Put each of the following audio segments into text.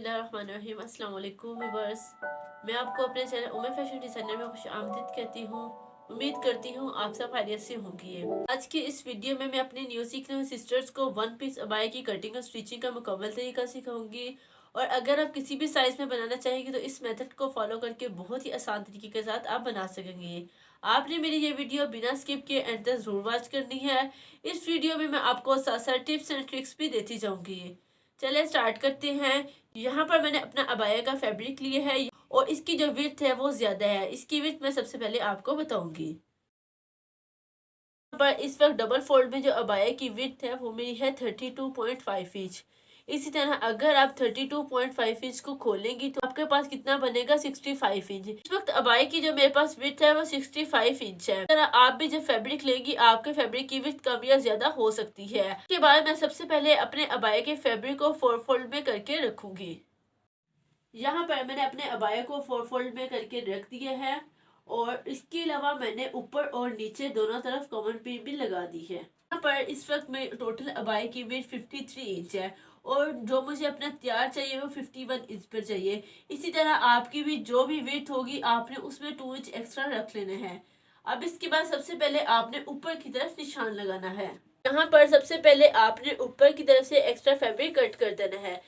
बिस्मिल्लाहिर्रहमानिर्रहीम। अस्सलाम वालेकुम व्यूअर्स, मैं आपको अपने चैनल उम्मे फैशन डिज़ाइनर में खुश आमदीद कहती हूँ। उम्मीद करती हूँ आप सब खैरियत से होंगी। आज की इस वीडियो में मैं अपनी न्यू सीखने वाली सिस्टर्स को वन पीस अबाया की कटिंग और स्टिचिंग का मुकम्मल तरीका सिखाऊंगी। और अगर आप किसी भी साइज़ में बनाना चाहेंगे तो इस मेथड को फॉलो करके बहुत ही आसान तरीके के साथ आप बना सकेंगे। आपने मेरी ये वीडियो बिना स्किप किए एंड तक जरूर वॉच करनी है। इस वीडियो में मैं आपको साथ साथ टिप्स एंड ट्रिक्स भी देती जाऊंगी। चलिए स्टार्ट करते हैं। यहाँ पर मैंने अपना अबाया का फैब्रिक लिया है और इसकी जो विड्थ है वो ज्यादा है। इसकी विड्थ मैं सबसे पहले आपको बताऊंगी। यहाँ पर इस वक्त डबल फोल्ड में जो अबाया की विड्थ है वो मेरी है 32.5 इंच। इसी तरह अगर आप 32.5 इंच को खोलेंगी तो आपके पास कितना बनेगा 65 इंच। इस वक्त अबाया की जो मेरे पास विड्थ है वो 65 इंच है। तरह आप भी जब फैब्रिक लेंगी आपके फैब्रिक की विड्थ कम या ज्यादा हो सकती है। इसके बाद मैं सबसे पहले अपने अबाया के फैब्रिक को 4 फोल्ड में करके रखूंगी। यहाँ पर मैंने अपने अबाया को 4 फोल्ड में करके रख दिया है और इसके अलावा मैंने ऊपर और नीचे दोनों तरफ कॉमन पिन भी लगा दी है। यहाँ पर इस वक्त मेरे टोटल अबाया की वेट 53 इंच है और जो मुझे अपना तैयार चाहिए वो 51 इंच पर चाहिए। इसी तरह आपकी भी जो भी वेट होगी आपने उसमें 2 इंच एक्स्ट्रा रख लेना है। अब इसके बाद सबसे पहले आपने ऊपर की तरफ निशान लगाना है। यहाँ पर सबसे पहले आपने ऊपर की तरफ से एक्स्ट्रा फैब्रिक कट कर देना है।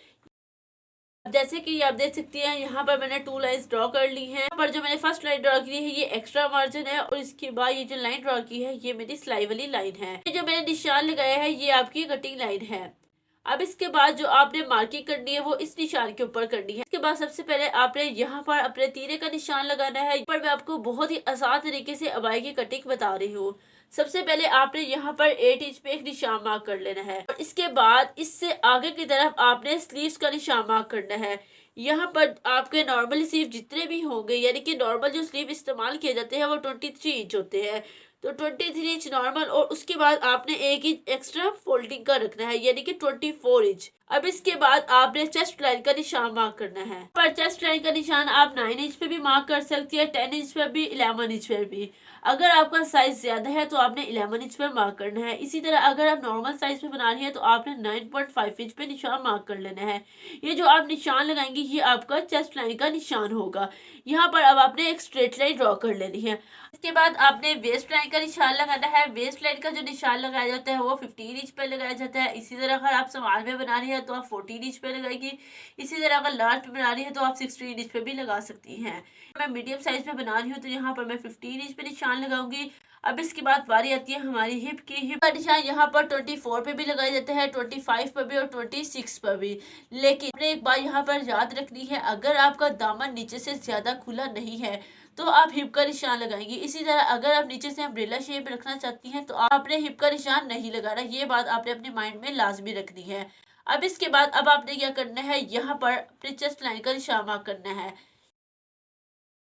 जैसे कि आप देख सकते हैं यहाँ पर मैंने 2 लाइंस ड्रॉ कर ली हैं। यहाँ पर जो मैंने फर्स्ट लाइन ड्रॉ की है ये एक्स्ट्रा मार्जिन है और इसके बाद ये जो लाइन ड्रॉ की है ये मेरी सिलाई वाली लाइन है। ये जो मैंने निशान लगाया है ये आपकी कटिंग लाइन है। अब इसके बाद जो आपने मार्किंग करनी है वो इस निशान के ऊपर करनी है। इसके बाद सबसे पहले आपने यहाँ पर अपने तीरे का निशान लगाना है। पर मैं आपको बहुत ही आसान तरीके से अबाया की कटिंग बता रही हूँ। सबसे पहले आपने यहाँ पर 8 इंच पे एक निशान मार्क कर लेना है और इसके बाद इससे आगे की तरफ आपने स्लीव्स का निशान मार्क करना है। यहाँ पर आपके नॉर्मल स्लीव जितने भी होंगे यानी कि नॉर्मल जो स्लीव इस्तेमाल किए जाते हैं वो 23 इंच होते हैं। तो 23 इंच नॉर्मल और उसके बाद आपने 1 इंच एक्स्ट्रा फोल्डिंग का रखना है यानी कि 24 इंच। अब इसके बाद आपने चेस्ट लाइन का निशान मार्क करना है। पर चेस्ट लाइन का निशान आप 9 इंच पे भी मार्क कर सकती है, 10 इंच पे भी, 11 इंच पे भी। अगर आपका साइज ज्यादा है तो आपने 11 इंच पे मार्क करना है। इसी तरह अगर आप नॉर्मल साइज पे बना रही है तो आपने 9.5 इंच पे निशान मार्क कर लेना है। ये जो आप निशान लगाएंगे ये आपका चेस्ट लाइन का निशान होगा। यहाँ पर अब आपने एक स्ट्रेट लाइन ड्रॉ कर लेनी है। इसके बाद आपने वेस्ट लाइन का निशान लगाना है। वेस्ट लाइन का जो निशान लगाया जाता है वो 15 इंच पे लगाया जाता है। इसी तरह अगर आप सवाल में बना रही है तो आप 14 इंच पे लगाएगी। इसी तरह अगर लास्ट में बना रही है तो आप 16 इंच पे भी लगा सकती हैं। मैं मीडियम साइज में बना रही हूँ तो यहाँ पर मैं 15 इंच पे निशान लगाऊंगी। अब इसके बाद बारी आती है हमारी हिप की। हिप का निशान यहाँ पर 24 पे भी लगाया जाता है, 25 पर भी और 26 पर भी। लेकिन आपने एक बात यहाँ पर याद रखनी है, अगर आपका दामन नीचे से ज्यादा खुला नहीं है तो आप हिप का निशान लगाएंगे। इसी तरह अगर आप नीचे से अम्ब्रेला शेप रखना चाहती हैं तो आपने हिप का निशान नहीं लगाना। ये बात आपने अपने माइंड में लाजमी रखनी है। अब इसके बाद अब आपने क्या करना है, यहाँ पर अपने चेस्ट लाइन का निशान मार्क करना है।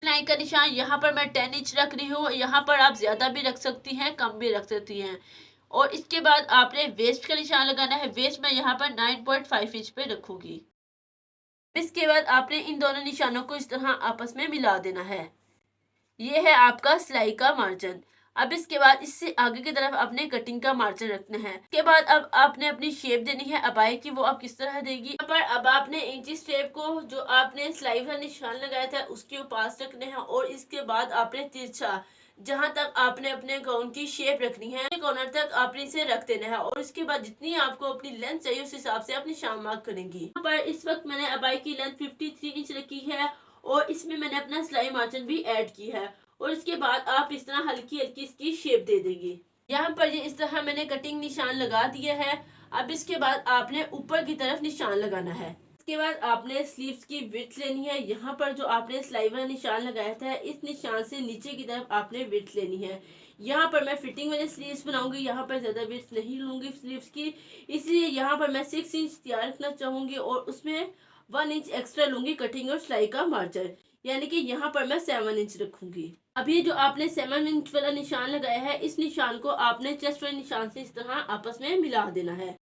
लाइन का निशान यहाँ पर मैं 10 इंच रख रही हूँ। यहाँ पर आप ज्यादा भी रख सकती हैं, कम भी रख सकती हैं। और इसके बाद आपने वेस्ट का निशान लगाना है। वेस्ट मैं यहाँ पर 9.5 इंच पे रखूंगी। इसके बाद आपने इन दोनों निशानों को इस तरह आपस में मिला देना है। ये है आपका सिलाई का मार्जिन। अब इसके बाद इससे आगे की तरफ आपने कटिंग का मार्जिन रखना है। इसके बाद अब आपने अपनी शेप देनी है अबाया की, वो आप किस तरह देगी। यहाँ पर अब आपने इंची स्टेप को जो आपने सिलाई का निशान लगाया था उसके पास रखने हैं और इसके बाद आपने तिरछा जहां तक आपने अपने गाउन की शेप रखनी है कॉर्नर तक आपने इसे रख देना है और उसके बाद जितनी आपको अपनी लेंथ चाहिए उस हिसाब से आप निशान मार्क करेंगी। यहाँ पर इस वक्त मैंने अबाया की लेंथ 53 इंच रखी है और इसमें मैंने अपना सिलाई मार्जिन भी ऐड की है और इसके बाद आप इस तरह हल्की हल्की इसकी शेप दे देंगी। यहाँ पर ये इस तरह मैंने कटिंग निशान लगा दिया है। अब इसके बाद आपने ऊपर की तरफ निशान लगाना है। इसके बाद आपने स्लीव्स की विड्थ लेनी है। यहाँ पर जो आपने सिलाई वाला निशान लगाया था इस निशान से नीचे की तरफ आपने विड्थ लेनी है। यहाँ पर मैं फिटिंग वाले स्लीव्स बनाऊंगी, यहाँ पर ज्यादा विड्थ नहीं लूंगी स्लीव्स की, इसलिए यहाँ पर मैं 6 इंच तैयार रखना चाहूंगी और उसमें 1 इंच एक्स्ट्रा लूंगी कटिंग और सिलाई का मार्जिन, यानी कि यहाँ पर मैं 7 इंच रखूंगी। अभी जो आपने 7 इंच वाला निशान लगाया है इस निशान को आपने चेस्ट वाले निशान से इस तरह आपस में मिला देना है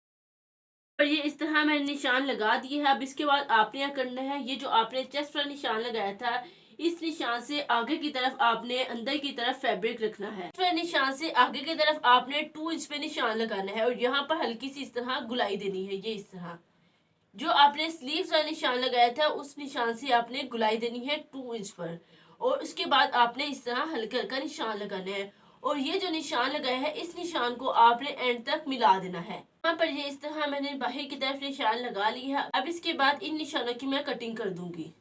और ये इस तरह मैंने निशान लगा दिए है। अब इसके बाद आपने क्या करना है, ये जो आपने चेस्ट वाला निशान लगाया था इस निशान से आगे की तरफ आपने अंदर की तरफ फैब्रिक रखना है। इस निशान से आगे की तरफ आपने 2 इंच पे निशान लगाना है और यहाँ पर हल्की सी इस तरह गुलाई देनी है। ये इस तरह जो आपने स्लीव्स वाला निशान लगाया था उस निशान से आपने गुलाई देनी है 2 इंच पर, और उसके बाद आपने इस तरह हल्का हल्का निशान लगाना है, और ये जो निशान लगाया है इस निशान को आपने एंड तक मिला देना है। यहाँ पर ये इस तरह मैंने बाहर की तरफ निशान लगा लिया है। अब इसके बाद इन निशानों की मैं कटिंग कर दूंगी।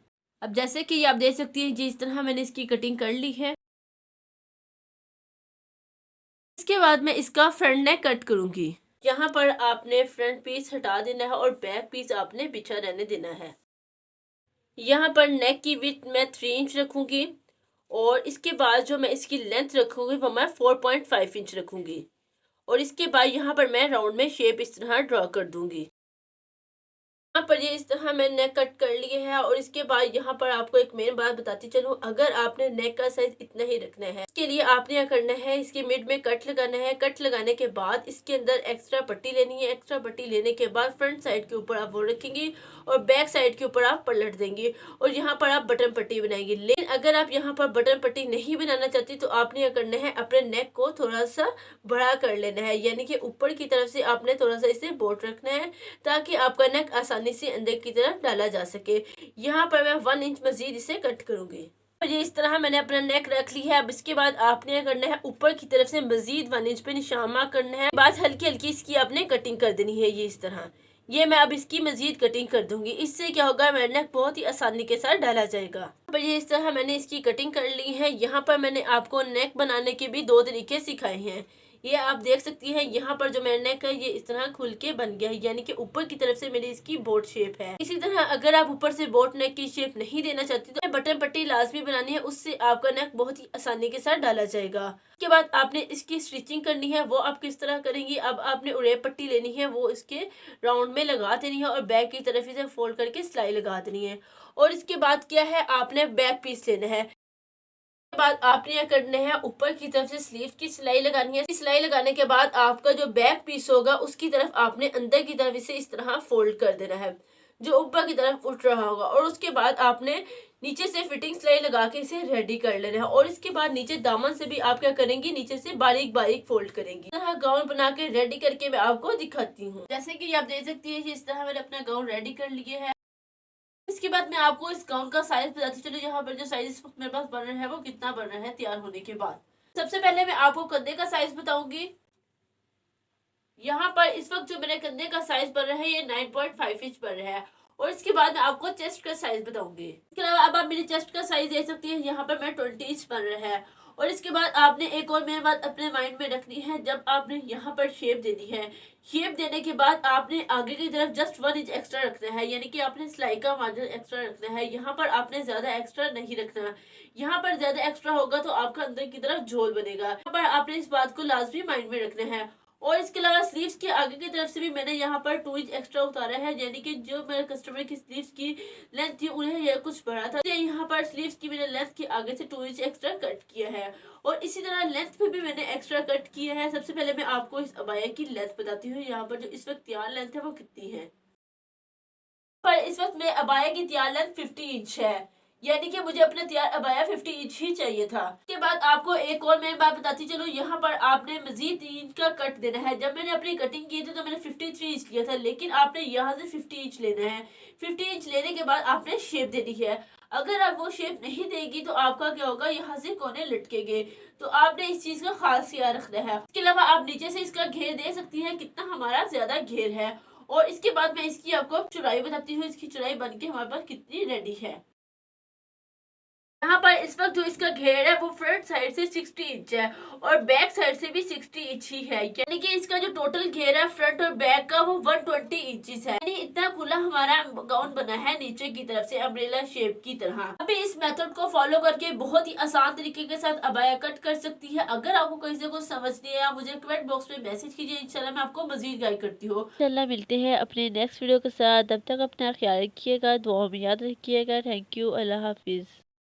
अब जैसे कि आप देख सकती हैं जिस तरह मैंने इसकी कटिंग कर ली है। इसके बाद मैं इसका फ्रंट नेक कट करूंगी। यहाँ पर आपने फ्रंट पीस हटा देना है और बैक पीस आपने बिछा रहने देना है। यहाँ पर नेक की विड्थ मैं 3 इंच रखूंगी, और इसके बाद जो मैं इसकी लेंथ रखूंगी वो मैं 4.5 इंच रखूंगी, और इसके बाद यहाँ पर मैं राउंड में शेप इस तरह ड्रॉ कर दूंगी। यहाँ पर ये इस तरह मैंने नेक कट कर लिए है, और इसके बाद यहाँ पर आपको एक मेन बात बताती चलूँ, अगर आपने नेक का साइज इतना ही रखना है, इसके लिए आपने क्या करना है, इसके मिड में कट लगाना है। कट लगाने के बाद इसके अंदर एक्स्ट्रा पट्टी लेनी है। एक्स्ट्रा पट्टी लेने के बाद फ्रंट साइड के ऊपर आप वो रखेंगी, और बैक साइड के ऊपर आप पलट देंगी, और यहाँ पर आप बटन पट्टी बनाएंगे। लेकिन अगर आप यहाँ पर बटन पट्टी नहीं बनाना चाहती तो आपने क्या करना है, अपने नेक को थोड़ा सा बड़ा कर लेना है, यानी कि ऊपर की तरफ से आपने थोड़ा सा इसे बोट रखना है, ताकि आपका नेक आसानी से अंदर की तरफ डाला जा सके। यहाँ पर मैं 1 इंच मजीद इसे कट करूंगी। और ये इस तरह मैंने अपना नेक रख ली है। अब इसके बाद आपने क्या करना है, ऊपर की तरफ से मजीद 1 इंच पे निशान मार्क करना है। बाद हल्की हल्की इसकी आपने कटिंग कर देनी है। ये इस तरह ये मैं अब इसकी मजीद कटिंग कर दूंगी। इससे क्या होगा, मेरा नेक बहुत ही आसानी के साथ डाला जाएगा। पर ये इस तरह मैंने इसकी कटिंग कर ली है। यहाँ पर मैंने आपको नेक बनाने के भी 2 तरीके सिखाए हैं। ये आप देख सकती हैं, यहाँ पर जो मेरा नेक है ये इस तरह खुल के बन गया है, यानी कि ऊपर की तरफ से मेरी इसकी बोट शेप है। इसी तरह अगर आप ऊपर से बोट नेक की शेप नहीं देना चाहती तो बटन पट्टी लाजमी बनानी है, उससे आपका नेक बहुत ही आसानी के साथ डाला जाएगा। उसके बाद आपने इसकी स्टिचिंग करनी है। वो आप किस तरह करेंगी, अब आपने उड़ेप पट्टी लेनी है, वो इसके राउंड में लगा देनी है, और बैक की तरफ इसे फोल्ड करके सिलाई लगा देनी है। और इसके बाद क्या है, आपने बैक पीस लेना है। बाद आपने यह करना है, ऊपर की तरफ से स्लीव की सिलाई लगानी है। सिलाई लगाने के बाद आपका जो बैक पीस होगा उसकी तरफ आपने अंदर की तरफ इसे इस तरह फोल्ड कर देना है, जो ऊपर की तरफ उठ रहा होगा। और उसके बाद आपने नीचे से फिटिंग सिलाई लगा के इसे रेडी कर लेना है। और इसके बाद नीचे दामन से भी आप क्या करेंगी, नीचे से बारीक बारीक फोल्ड करेंगी। इस तरह गाउन बना के रेडी करके मैं आपको दिखाती हूँ। जैसे कि आप देख सकती है, इस तरह मैंने अपना गाउन रेडी कर लिया है। इसके बाद मैं आपको इस गाउन का साइज बताती चलूं। यहाँ पर जो साइज इस वक्त मेरे पास बन रहा है वो कितना बन रहा है तैयार होने के बाद। सबसे पहले मैं आपको कंधे का साइज बताऊंगी। यहाँ पर इस वक्त जो मेरे कंधे का साइज बन रहा है ये 9.5 इंच बन रहा है। और इसके बाद मैं आपको चेस्ट का साइज बताऊंगी। इसके अलावा अब आप मेरी चेस्ट का साइज देख सकती है, यहाँ पर मैं 20 इंच बन रहा है। और इसके बाद आपने एक और मेरी बात अपने माइंड में रखनी है, जब आपने यहाँ पर शेप देनी है, शेप देने के बाद आपने आगे की तरफ जस्ट 1 इंच एक्स्ट्रा रखना है, यानी कि आपने सिलाई का मार्जिन एक्स्ट्रा रखना है। यहाँ पर आपने ज्यादा एक्स्ट्रा नहीं रखना। यहाँ पर ज्यादा एक्स्ट्रा होगा तो आपका अंदर की तरफ झोल बनेगा। यहाँ पर आपने इस बात को लाजमी माइंड में रखना है। और इसके अलावा स्लीव्स के आगे की तरफ से भी मैंने यहाँ पर 2 इंच एक्स्ट्रा उतारा है, यानी कि जो मेरे कस्टमर की स्लीव्स की लेंथ थी उन्हें यह कुछ बड़ा था, यहाँ पर स्लीव्स की मैंने लेंथ के आगे से 2 इंच एक्स्ट्रा कट किया है। और इसी तरह लेंथ पे भी मैंने एक्स्ट्रा कट किया है। सबसे पहले मैं आपको इस अबाया की लेंथ बताती हूँ। यहाँ पर जो इस वक्त तैयार लेंथ है वो कितनी है। पर इस वक्त मेरे अबाया की तैयार लेंथ 50 इंच है, यानी कि मुझे अपना तैयार अबाया 50 इंच ही चाहिए था। इसके बाद आपको एक और मैं बात बताती चलो, यहाँ पर आपने मजीद 3 इंच का कट देना है। जब मैंने अपनी कटिंग की थी तो मैंने 53 इंच लिया था, लेकिन आपने यहाँ से 50 इंच लेना है। 50 इंच लेने के बाद आपने शेप देनी है। अगर आप वो शेप नहीं देगी तो आपका क्या होगा, यहाँ से कोने लटकेंगे, तो आपने इस चीज का खास ख्याल रखना है। इसके अलावा आप नीचे से इसका घेर दे सकती है, कितना हमारा ज्यादा घेर है। और इसके बाद मैं इसकी आपको चौड़ाई बताती हूँ, इसकी चौड़ाई बन के हमारे पास कितनी रेडी है। यहाँ पर इस वक्त जो इसका घेर है वो फ्रंट साइड से 60 इंच है, और बैक साइड से भी 60 इंच ही है, यानी कि इसका जो टोटल घेर है फ्रंट और बैक का वो 120 इंचेस है। यानी इतना खुला हमारा गाउन बना है नीचे की तरफ से अम्ब्रेला शेप की तरह। अभी इस मेथड को फॉलो करके बहुत ही आसान तरीके के साथ अबाया कट कर सकती है। अगर आपको कहीं से कुछ समझ नहीं आया, मुझे कमेंट बॉक्स में मैसेज कीजिए, इंशाल्लाह मैं आपको मजीद गाइड करती हूँ। इंशाल्लाह मिलते हैं अपने नेक्स्ट वीडियो के साथ। तब तक अपना ख्याल रखिएगा, दुआ में याद रखिएगा। Thank you, Allah Hafiz.